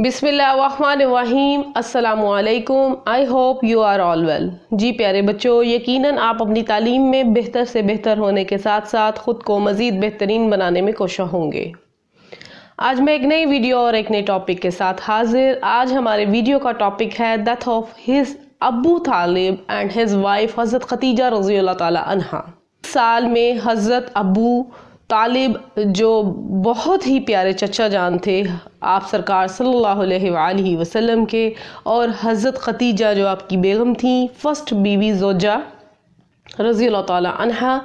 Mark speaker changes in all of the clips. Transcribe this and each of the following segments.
Speaker 1: बिस्मिल्लाहिर्रहमानिर्रहीम, अस्सलामुअलैकुम। I hope you are all well. जी प्यारे बच्चों, यकीनन आप अपनी तालीम में बेहतर से बेहतर होने के साथ साथ ख़ुद को मज़ीद बेहतरीन बनाने में कोशिश होंगे। आज मैं एक नई वीडियो और एक नए टॉपिक के साथ हाजिर। आज हमारे वीडियो का टॉपिक है death of his Abu Talib and his wife हज़रत खतीजा रज़ियल्लाहु ताला अन्हा। साल में हज़रत अबू तालिब जो बहुत ही प्यारे चचा जान थे आप सरकार सल्लल्लाहु अलैहि वसल्लम के, और हज़रत खतीजा जो आपकी बेगम थी, फ़र्स्ट बीवी ज़ौजा रज़ियल्लाहु ताला अन्हा,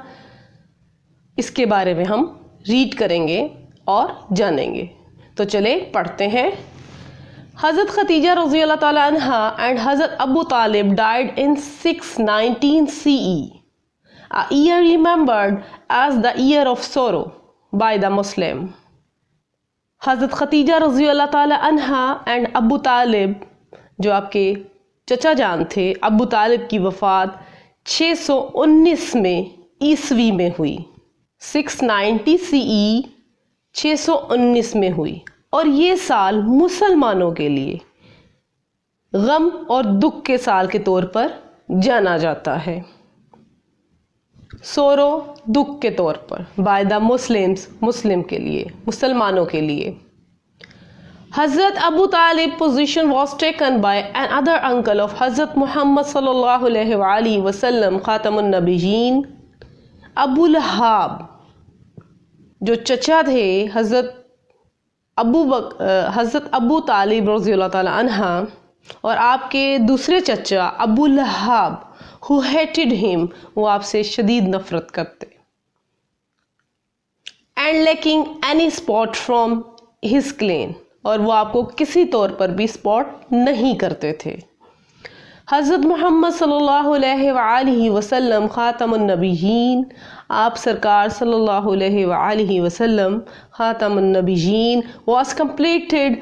Speaker 1: इसके बारे में हम रीड करेंगे और जानेंगे। तो चले पढ़ते हैं। हज़रत खतीजा रज़ियल्लाहु ताला अन्हा एंड हज़रत Abu Talib died in 619 CE, a year remembered as the year of sorrow by the Muslim. हज़रत खतीजा रज़ियल्लाहु ताला अन्हा एंड अबू तालिब जो आपके चचा जान थे, अबू तालिब की वफ़ात 619 में ईस्वी में हुई। 690 CE 619 में हुई, और ये साल मुसलमानों के लिए गम और दुख के साल के तौर पर जाना जाता है। सोरो दुख के तौर पर, बाय द मुस्लिम्स मुस्लिम के लिए, मुसलमानों के लिए। हज़रत Abu Talib position was taken by another uncle of हज़रत मोहम्मद सल्लल्लाहु अलैहि वसल्लम खातमुन नबीयीन। अबू लहाब जो चचा थे हज़रत अबू तालिब रज़ियल्लाहु ताला अन्हा, और आपके दूसरे चचा अबू लहाब who hated him, वो आपसे शदीद नफ़रत करते, and lacking any support from his clan, और वो आपको किसी तौर पर भी सपोर्ट नहीं करते थे। हज़रत मोहम्मद सल्लल्लाहु अलैहि वसल्लम खातमुन नबीयीन, आप सरकार सल्लल्लाहु अलैहि वसल्लम खातमुन नबीयीन was completed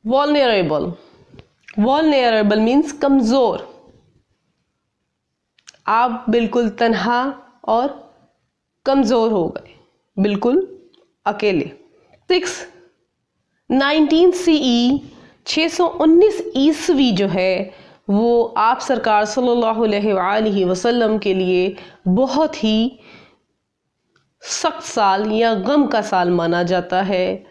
Speaker 1: vulnerable means कमज़ोर। आप बिल्कुल तन्हा और कमज़ोर हो गए, बिल्कुल अकेले। 619 CE 619 ईस्वी जो है वो आप सरकार सल्लल्लाहु अलैहि वसल्लम के लिए बहुत ही सख्त साल या गम का साल माना जाता है।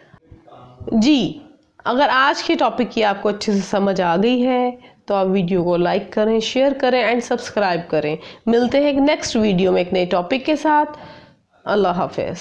Speaker 1: जी, अगर आज के टॉपिक की आपको अच्छे से समझ आ गई है तो आप वीडियो को लाइक करें, शेयर करें एंड सब्सक्राइब करें। मिलते हैं एक नेक्स्ट वीडियो में एक नए टॉपिक के साथ। अल्लाह हाफ़िज़।